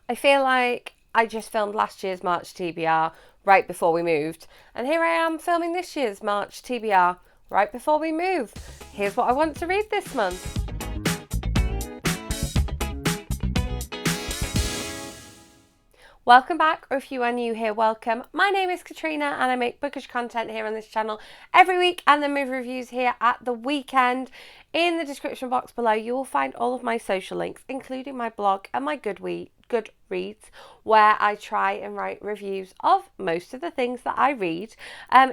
I feel like I just filmed last year's March TBR right before we moved, and here I am filming this year's March TBR right before we move. Here's what I want to read this month. Welcome back, or if you are new here, welcome. My name is Katrina and I make bookish content here on this channel every week and then movie reviews here at the weekend. In the description box below you will find all of my social links, including my blog and my Goodreads, where I try and write reviews of most of the things that I read.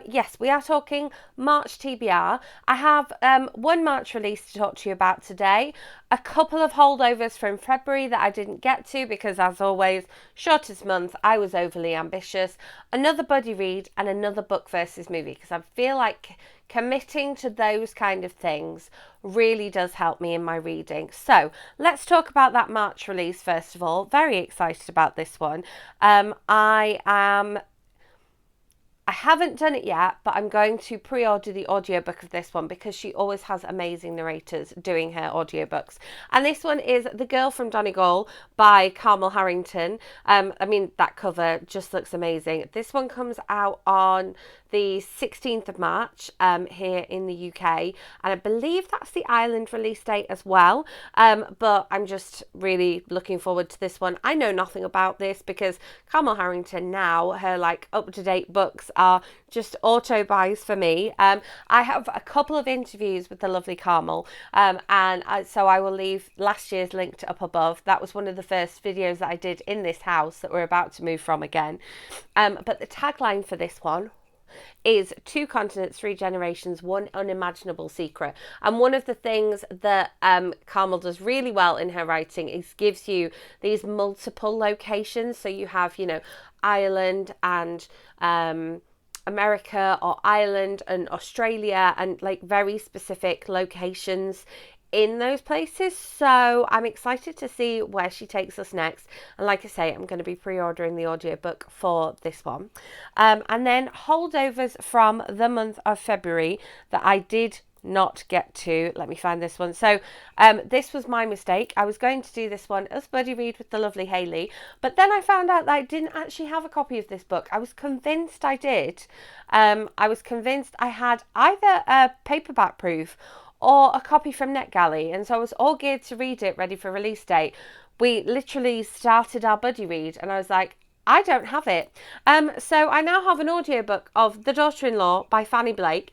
Yes, we are talking March TBR. I have one March release to talk to you about today, a couple of holdovers from February that I didn't get to because, as always, shortest month, I was overly ambitious, another buddy read and another book versus movie, because I feel like committing to those kind of things really does help me in my reading. So let's talk about that March release first of all. Very excited about this one. I haven't done it yet, but I'm going to pre-order the audiobook of this one because she always has amazing narrators doing her audiobooks. And this one is The Girl from Donegal by Carmel Harrington. That cover just looks amazing. This one comes out on the 16th of March here in the UK, and I believe that's the Ireland release date as well, but I'm just really looking forward to this one. I know nothing about this because Carmel Harrington now, her like up-to-date books are just auto-buys for me. I have a couple of interviews with the lovely Carmel, so I will leave last year's linked up above. That was one of the first videos that I did in this house that we're about to move from again. But the tagline for this one is 2 continents, 3 generations, 1 unimaginable secret. And one of the things that Carmel does really well in her writing is gives you these multiple locations. So you have, Ireland and America, or Ireland and Australia, and like very specific locations in those places. So I'm excited to see where she takes us next, and like I say, I'm going to be pre-ordering the audiobook for this one. And then holdovers from the month of February that I did not get to. Let me find this one. So this was my mistake. I was going to do this one as buddy read with the lovely Hayley, but then I found out that I didn't actually have a copy of this book. I was convinced I did. I was convinced I had either a paperback proof or a copy from NetGalley, and so I was all geared to read it, ready for release date. We literally started our buddy read and I was like, I don't have it. So I now have an audiobook of The Daughter-in-Law by Fanny Blake,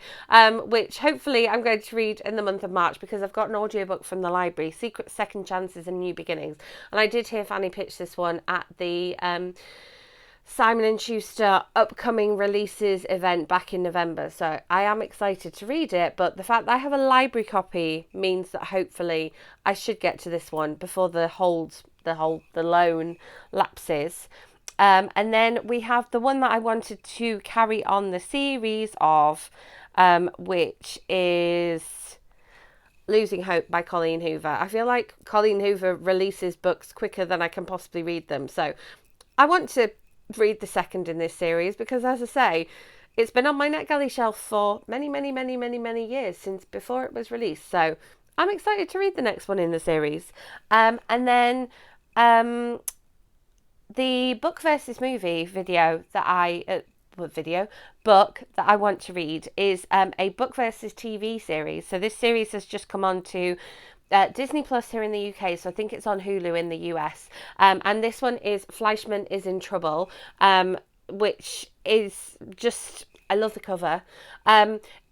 which hopefully I'm going to read in the month of March because I've got an audiobook from the library, Secret Second Chances and New Beginnings. And I did hear Fanny pitch this one at the Simon & Schuster upcoming releases event back in November, so I am excited to read it, but the fact that I have a library copy means that hopefully I should get to this one before the loan lapses. And then we have the one that I wanted to carry on the series of, which is Losing Hope by Colleen Hoover. I feel like Colleen Hoover releases books quicker than I can possibly read them, so I want to read the second in this series because, as I say, it's been on my NetGalley shelf for many years, since before it was released, so I'm excited to read the next one in the series. And then the book versus movie video that book that I want to read is a book versus TV series. So this series has just come on to Disney Plus here in the UK, so I think it's on Hulu in the US. And this one is Fleischman is in Trouble, which is just, I love the cover.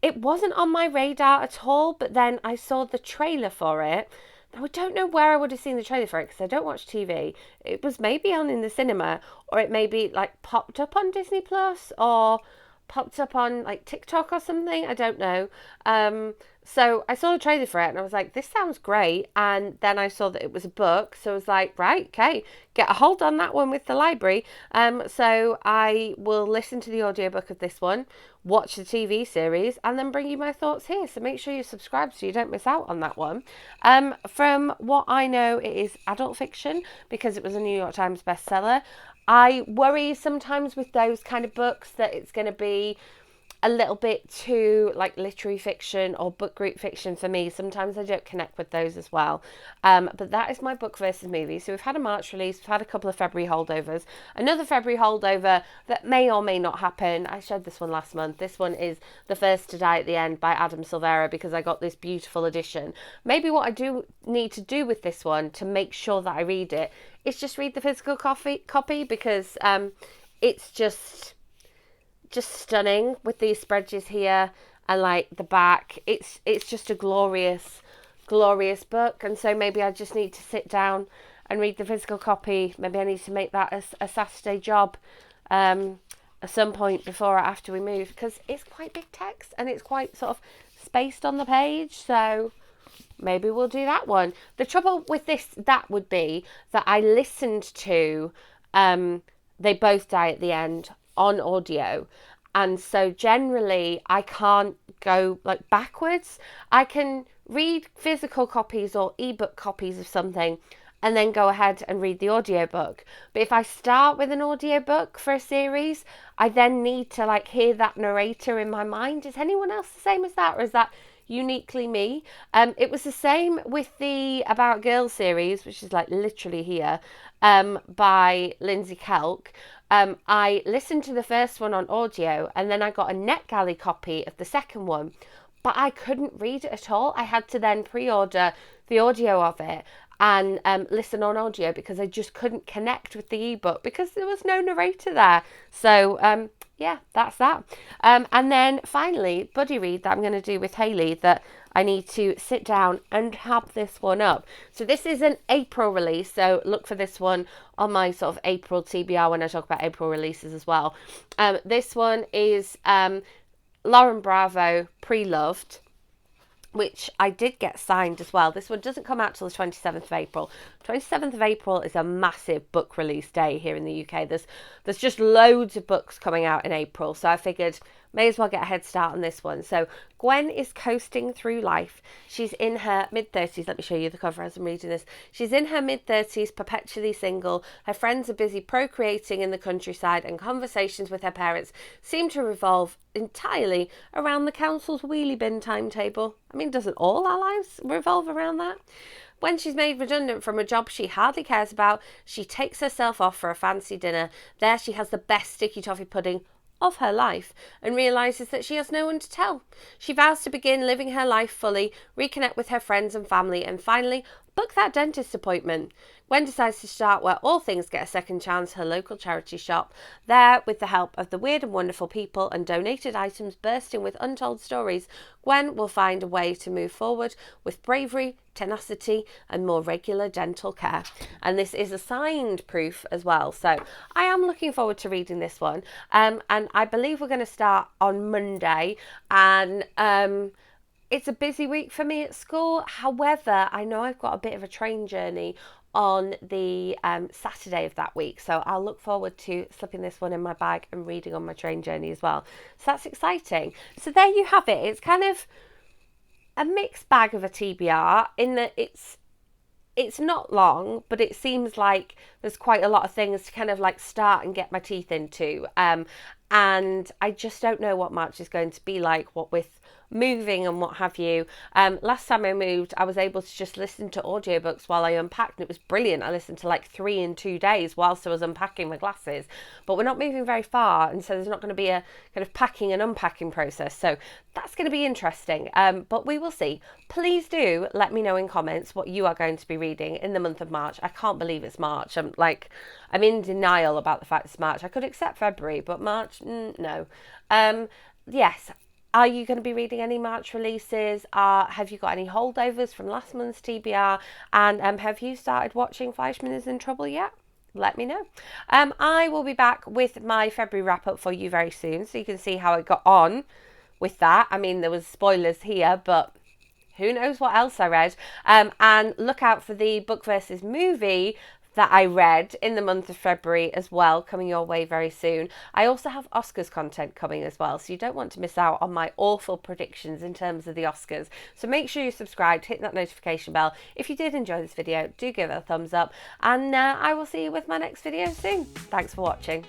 It wasn't on my radar at all, but then I saw the trailer for it. Now, I don't know where I would have seen the trailer for it because I don't watch TV. It was maybe on in the cinema, or it maybe like popped up on Disney Plus, or popped up on like TikTok or something. I don't know. So I saw the trailer for it and I was like, this sounds great. And then I saw that it was a book. So I was like, right, okay, get a hold on that one with the library. So I will listen to the audiobook of this one, watch the TV series, and then bring you my thoughts here. So make sure you subscribe so you don't miss out on that one. From what I know, it is adult fiction because it was a New York Times bestseller. I worry sometimes with those kind of books that it's going to be a little bit too like literary fiction or book group fiction for me. Sometimes I don't connect with those as well. But that is my book versus movie. So we've had a March release, we've had a couple of February holdovers, another February holdover that may or may not happen. I showed this one last month. This one is The First to Die at the End by Adam Silvera, because I got this beautiful edition. Maybe what I do need to do with this one to make sure that I read it is just read the physical copy, because it's just stunning with these spreads here and like the back. It's just a glorious book, and so maybe I just need to sit down and read the physical copy. Maybe I need to make that a Saturday job at some point before or after we move, because it's quite big text and it's quite sort of spaced on the page. So maybe we'll do that one. The trouble with that would be that I listened to They Both Die at the End on audio, and so generally I can't go like backwards. I can read physical copies or ebook copies of something and then go ahead and read the audiobook. But if I start with an audiobook for a series, I then need to like hear that narrator in my mind. Is anyone else the same as that, or is that uniquely me? It was the same with the About Girls series, which is like literally here, by Lindsay Kelk. I listened to the first one on audio, and then I got a NetGalley copy of the second one, but I couldn't read it at all. I had to then pre-order the audio of it and listen on audio, because I just couldn't connect with the ebook because there was no narrator there. So yeah, that's that. And then finally, buddy read that I'm going to do with Hayley, that I need to sit down and have this one up. So this is an April release, so look for this one on my sort of April TBR when I talk about April releases as well. This one is Lauren Bravo, Pre-Loved, which I did get signed as well. This one doesn't come out till the 27th of April. 27th of April is a massive book release day here in the UK. There's just loads of books coming out in April, so I figured may as well get a head start on this one. So Gwen is coasting through life. She's in her mid-30s. Let me show you the cover as I'm reading this. She's in her mid-30s, perpetually single. Her friends are busy procreating in the countryside, and conversations with her parents seem to revolve entirely around the council's wheelie bin timetable. I mean, doesn't all our lives revolve around that? When she's made redundant from a job she hardly cares about, she takes herself off for a fancy dinner. There she has the best sticky toffee pudding of her life and realises that she has no one to tell. She vows to begin living her life fully, reconnect with her friends and family, and finally book that dentist appointment. Gwen decides to start where all things get a second chance, her local charity shop. There, with the help of the weird and wonderful people and donated items bursting with untold stories, Gwen will find a way to move forward with bravery, tenacity, and more regular dental care. And this is a signed proof as well. So I am looking forward to reading this one. And I believe we're going to start on Monday. And it's a busy week for me at school. However, I know I've got a bit of a train journey on the Saturday of that week, so I'll look forward to slipping this one in my bag and reading on my train journey as well. So that's exciting. So there you have it. It's kind of a mixed bag of a TBR in that it's not long, but it seems like there's quite a lot of things to kind of like start and get my teeth into. And I just don't know what March is going to be like, what with moving and what have you. Last time I moved, I was able to just listen to audiobooks while I unpacked, and it was brilliant. I listened to like 3 in 2 days whilst I was unpacking my glasses. But we're not moving very far, and so there's not going to be a kind of packing and unpacking process. So that's going to be interesting. But we will see. Please do let me know in comments what you are going to be reading in the month of March. I can't believe it's March. I'm in denial about the fact it's March. I could accept February, but March, no. Yes. Are you going to be reading any March releases? Have you got any holdovers from last month's TBR? And have you started watching Fleischman is in Trouble yet? Let me know. I will be back with my February wrap-up for you very soon, so you can see how I got on with that. I mean, there was spoilers here, but who knows what else I read. And look out for the book versus movie that I read in the month of February as well, coming your way very soon. I also have Oscars content coming as well, so you don't want to miss out on my awful predictions in terms of the Oscars. So make sure you're subscribed, hit that notification bell. If you did enjoy this video, do give it a thumbs up, and I will see you with my next video soon. Thanks for watching.